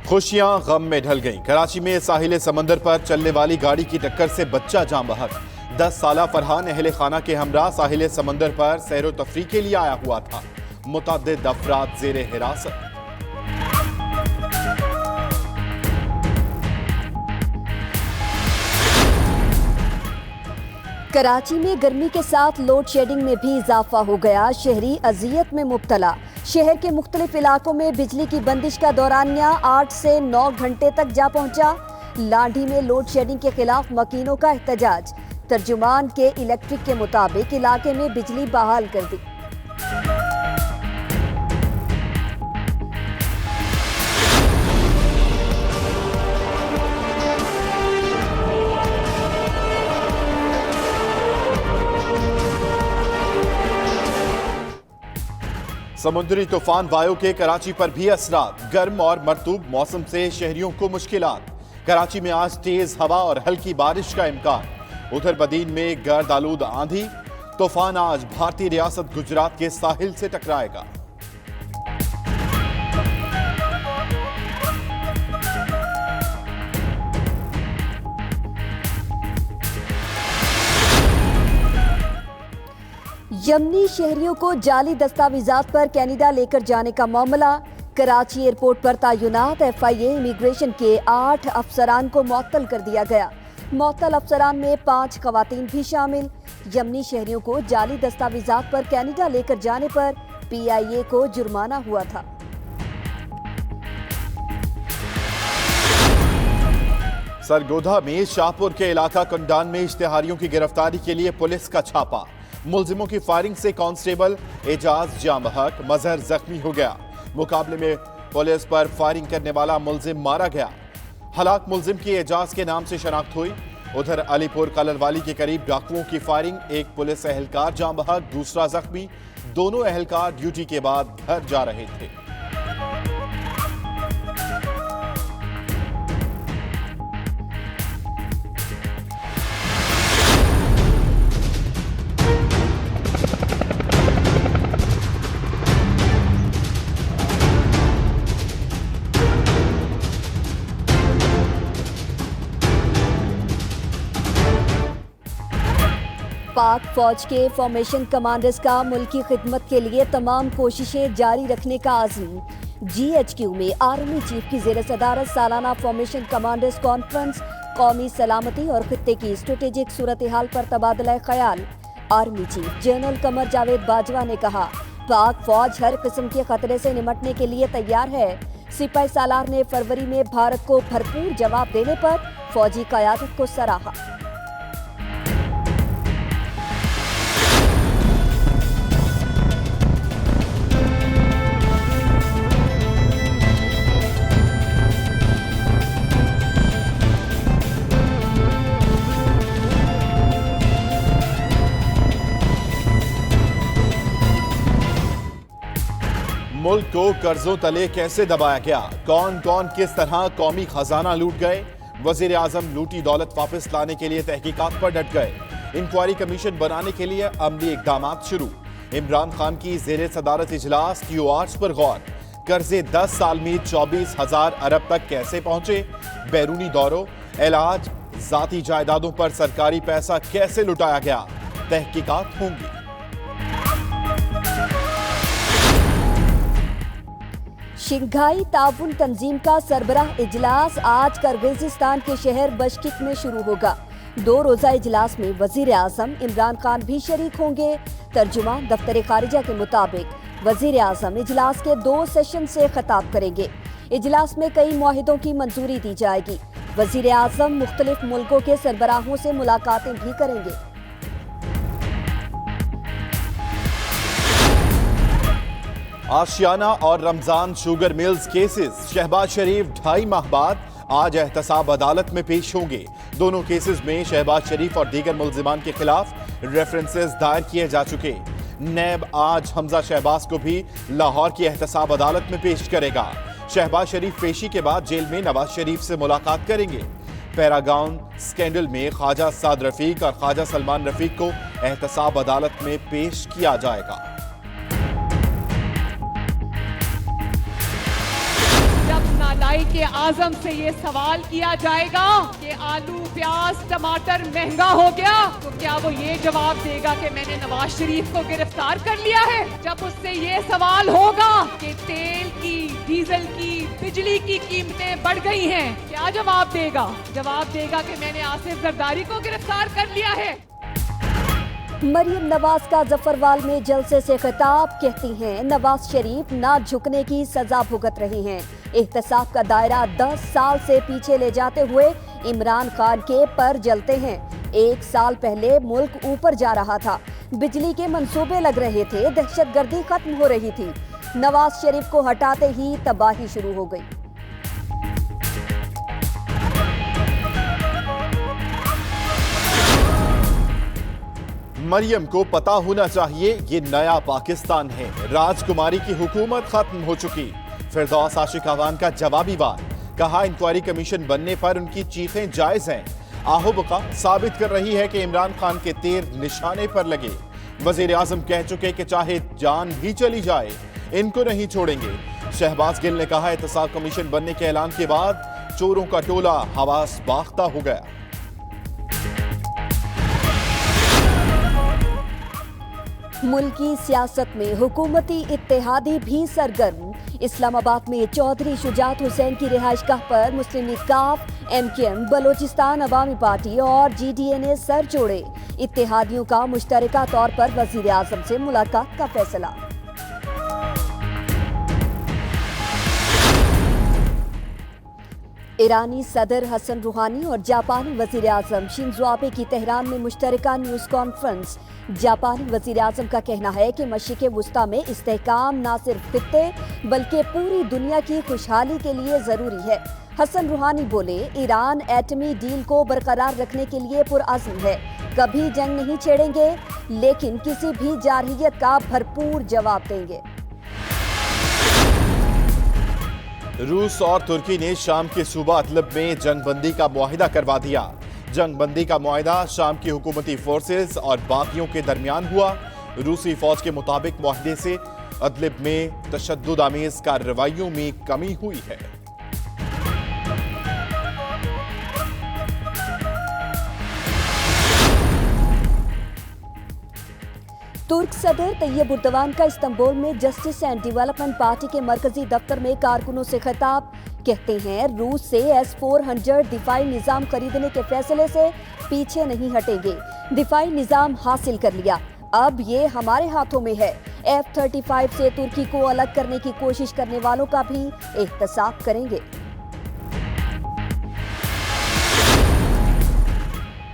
खुशियां गम में ढल गईं। कराची में साहिल समंदर पर चलने वाली गाड़ी की टक्कर से बच्चा जान बहक। 10 साला फरहान अहले खाना के हमरा साहिल समंदर पर सैरो तफरी के लिए आया हुआ था। मुतअद्दिद अफराद जेरे हिरासत। कराची में गर्मी के साथ लोड शेडिंग में भी इजाफा हो गया। शहरी अजियत में मुब्तला। शहर के मुख्तलिफ इलाकों में बिजली की बंदिश का दौरानिया 8 से 9 घंटे तक जा पहुंचा। लांढी में लोड शेडिंग के खिलाफ मकीनों का एहतजाज। तर्जुमान के इलेक्ट्रिक के मुताबिक इलाके में बिजली बहाल कर दी। समुद्री तूफान वायु के कराची पर भी असरात। गर्म और मरतूब मौसम से शहरियों को मुश्किलात। कराची में आज तेज हवा और हल्की बारिश का इम्कान। उधर बदीन में गर्द आलूद आंधी। तूफान आज भारतीय रियासत गुजरात के साहिल से टकराएगा। यमनी शहरियों को जाली दस्तावेजात पर कनाडा लेकर जाने का मामला। कराची एयरपोर्ट पर तैनात FIA इमिग्रेशन के 8 अफसरान को मुअत्तल कर दिया गया। मुअत्तल अफसरान में 5 खवातीन भी शामिल। यमनी शहरियों को जाली दस्तावेजात पर कनाडा लेकर जाने पर PIA को जुर्माना हुआ था। सरगोधा में शाहपुर के इलाका कुंडान में इश्तिहारियों की गिरफ्तारी के लिए पुलिस का छापा। मुलजिमों की फायरिंग से कांस्टेबल एजाज जाम बहक मजहर जख्मी हो गया। मुकाबले में पुलिस पर फायरिंग करने वाला मुलजिम मारा गया। हलाक मुलजिम की एजाज के नाम से शनाख्त हुई। उधर अलीपुर कलरवाली के करीब डाकुओं की फायरिंग। एक पुलिस एहलकार जाम बहक, दूसरा जख्मी। दोनों एहलकार ड्यूटी के बाद घर जा रहे थे। पाक फौज के फॉर्मेशन कमांडर्स का मुल्की खिदमत के लिए तमाम कोशिशें जारी रखने का आज़म। GHQ में आर्मी चीफ की ज़ेर सदारत सालाना फॉर्मेशन कमांडर्स कॉन्फ्रेंस। कौमी सलामती और खित्ते की स्ट्रेटेजिक सूरत हाल पर तबादला ख्याल। Army chief general Qamar Javed Bajwa ने कहा, पाक फौज हर किस्म के खतरे से निमटने के लिए तैयार है। सिपाही सालार ने फरवरी में भारत को भरपूर जवाब देने पर फौजी क़यादत को सराहा। मुल्क को कर्जों तले कैसे दबाया गया, कौन कौन किस तरह कौमी खजाना लूट गए। वजीर आजम लूटी दौलत वापस लाने के लिए तहकीकात पर डट गए। इंक्वायरी कमीशन बनाने के लिए अमली इकदाम शुरू। इमरान खान की जेर सदारत इजलास। QRs पर गौर। कर्जे 10 साल में 24,000 अरब तक कैसे पहुंचे। बैरूनी दौरों, इलाज, जाती जायदादों पर सरकारी पैसा कैसे लुटाया गया। तहकीकात होंगी। शंघाई ताउन तंजीम का सरबराह इजलास आज किर्गिज़स्तान के शहर बशकिक में शुरू होगा। 2 रोजा इजलास में वजीर आजम इमरान खान भी शरीक होंगे। तर्जुमान दफ्तर खारिजा के मुताबिक वजीर आजम इजलास के 2 सेशन से खिताब करेंगे। इजलास में कई मुआहिदों की मंजूरी दी जाएगी। वजीर आजम मुख्तलिफ मुल्कों के सरबराहों से मुलाकातें भी करेंगे। आशियाना और Ramzan sugar mills cases. Shehbaz Sharif 2.5 माह बाद आज एहतसाब अदालत में पेश होंगे। दोनों केसेस में शहबाज शरीफ और दीगर मुल्जिमान के खिलाफ रेफरेंसेस दायर किए जा चुके। नैब आज हमजा शहबाज को भी लाहौर की एहतसाब अदालत में पेश करेगा। शहबाज शरीफ पेशी के बाद जेल में नवाज शरीफ से मुलाकात करेंगे। पैरागाउन स्कैंडल में ख्वाजा साद रफीक और ख्वाजा सलमान रफीक को एहतसाब अदालत में पेश किया जाएगा। जब नालायक के आजम से ये सवाल किया जाएगा कि आलू प्याज टमाटर महंगा हो गया, तो क्या वो ये जवाब देगा कि मैंने नवाज शरीफ को गिरफ्तार कर लिया है? जब उससे ये सवाल होगा कि तेल की, डीजल की, बिजली की कीमतें बढ़ गई हैं, क्या जवाब देगा? जवाब देगा कि मैंने आसिफ जरदारी को गिरफ्तार कर लिया है। मरियम नवाज का जफरवाल में जलसे से खिताब, कहती हैं नवाज शरीफ ना झुकने की सजा भुगत रहे हैं। एहतसाब का दायरा 10 साल से पीछे ले जाते हुए इमरान खान के पर जलते हैं। 1 साल पहले मुल्क ऊपर जा रहा था, बिजली के मंसूबे लग रहे थे, दहशतगर्दी खत्म हो रही थी। नवाज शरीफ को हटाते ही तबाही शुरू हो गई। मरियम को पता होना चाहिए ये नया पाकिस्तान है। राजकुमारी की हुकूमत खत्म हो चुकी। फिरदौस आशिक अवान का जवाबी वार, कहा इंक्वायरी कमीशन बनने पर उनकी चीखें जायज हैं। आहोबका साबित कर रही है कि इमरान खान के तीर निशाने पर लगे। वजीर आजम कह चुके कि चाहे जान भी चली जाए इनको नहीं छोड़ेंगे। शहबाज गिल ने कहा एहतसाब कमीशन बनने के ऐलान के बाद चोरों का टोला हवास बाख्ता हो गया। मुल्की सियासत में हुकूमती इत्तेहादी भी सरगर्म। इस्लामाबाद में चौधरी शुजात हुसैन की रिहाइशगाह पर मुस्लिम लीग काफ, MKM, बलोचिस्तान अवामी पार्टी और GDA ने सर जोड़े। इत्तेहादियों का मुश्तरका तौर पर वजीर आजम से मुलाकात का फैसला। ईरानी सदर हसन रूहानी और जापानी वजीर आजम शिंजो आबे की तेहरान में मुश्तरका न्यूज कॉन्फ्रेंस। जापानी वजीर आजम का कहना है कि मशरिक़ वुस्ता में इस्तेहकाम न सिर्फ खित्ते बल्कि पूरी दुनिया की खुशहाली के लिए जरूरी है। हसन रूहानी बोले, ईरान एटमी डील को बरकरार रखने के लिए पुरअज़्म है, कभी जंग नहीं छेड़ेंगे, लेकिन किसी भी जारहियत का भरपूर जवाब देंगे। रूस और तुर्की ने शाम के सूबा अदलब में जंगबंदी का मुआहिदा करवा दिया। जंगबंदी का मुआहिदा शाम की हुकूमती फोर्सेस और बागियों के दरमियान हुआ। रूसी फौज के मुताबिक मुआहिदे से अदलब में तशद्दुद आमेज कार्रवाइयों में कमी हुई है। तुर्क सदर तैयब उर्दवान का इस्तांबुल में जस्टिस एंड डेवलपमेंट पार्टी के मरकजी दफ्तर में कारकुनों से खिताब, कहते हैं रूस से S-400 दिफाई निजाम खरीदने के फैसले से पीछे नहीं हटेंगे। दिफाई निजाम हासिल कर लिया, अब ये हमारे हाथों में है। F-35 से तुर्की को अलग करने की कोशिश करने वालों का भी एहतसाब करेंगे।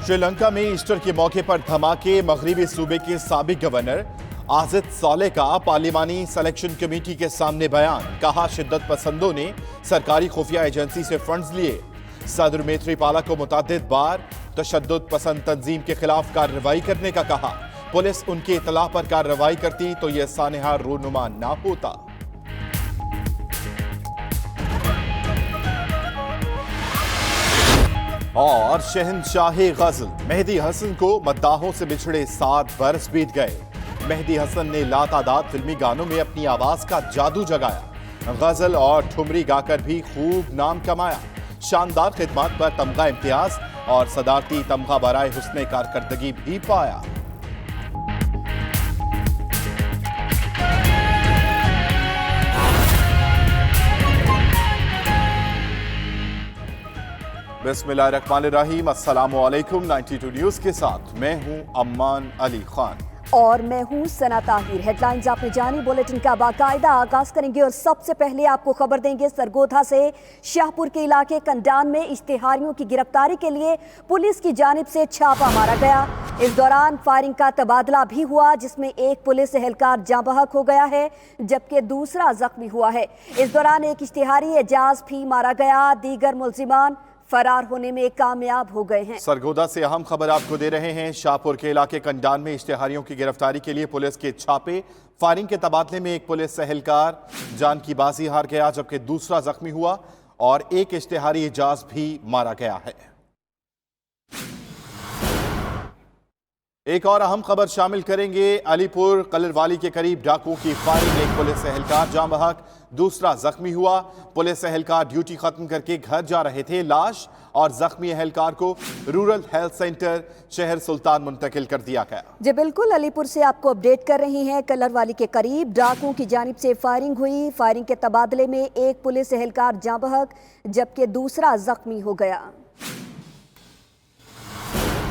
श्रीलंका में ईस्टर के मौके पर धमाके। मगरिबी सूबे के साबिक गवर्नर आजिद साले का पार्लिमानी सिलेक्शन कमेटी के सामने बयान, कहा शिद्दत पसंदों ने सरकारी खुफिया एजेंसी से फंड्स लिए। सदर मैत्रीपाला को मुतअद्दिद बार तशद्दुद पसंद तंजीम के खिलाफ कार्रवाई करने का कहा। पुलिस उनकी इतला पर कार्रवाई करती तो यह सानहा रूनुमा ना होता। और शहनशाहे गजल मेहदी हसन को मद्दाहों से बिछड़े 7 बरस बीत गए। मेहदी हसन ने लातादाद फिल्मी गानों में अपनी आवाज का जादू जगाया। गजल और ठुमरी गाकर भी खूब नाम कमाया। शानदार खिदमत पर तमगा इम्तियाज और सदारती तमगा बराए हुस्ने कारकर्दगी भी पाया। बिस्मिल्लाहिर्रहमानिर्रहीम, अस्सलामु अलैकुम। 92 न्यूज़ के साथ मैं हूं अम्मान अली खान और मैं हूं सना ताहिर। हेडलाइंस आपने जानी, बुलेटिन का बाकायदा आगाज करेंगे और सबसे पहले आपको खबर देंगे सरगोधा से। शाहपुर के इलाके कंडान में इश्तिहारियों की गिरफ्तारी के लिए पुलिस की जानिब से छापा मारा गया। इस दौरान फायरिंग का तबादला भी हुआ, जिसमें एक पुलिस एहलकार जाँ बहक हो गया है जबकि दूसरा जख्मी हुआ है। इस दौरान एक इश्तिहारी एजाज भी मारा गया। दीगर मुलजिमान फरार होने में कामयाब हो गए हैं। सरगोधा से अहम खबर आपको दे रहे हैं। शाहपुर के इलाके कंडान में इश्तिहारियों की गिरफ्तारी के लिए पुलिस के छापे। फायरिंग के तबादले में एक पुलिस एहलकार जान की बाजी हार गया जबकि दूसरा जख्मी हुआ और एक इश्तिहारी एजाज भी मारा गया है। एक और अहम खबर शामिल करेंगे। अलीपुर कलरवाली के करीब डाकुओं की फायरिंग, एक पुलिस एहलकार जाँ बहक, दूसरा जख्मी हुआ। पुलिस एहलकार ड्यूटी खत्म करके घर जा रहे थे। लाश और जख्मी एहलकार को रूरल हेल्थ सेंटर शहर सुल्तान मुंतकिल कर दिया गया। जी बिल्कुल, अलीपुर से आपको अपडेट कर रहे हैं। कलरवाली के करीब डाकुओं की जानिब से फायरिंग हुई। फायरिंग के तबादले में एक पुलिस एहलकार जाँ बहक जबकि दूसरा जख्मी हो गया।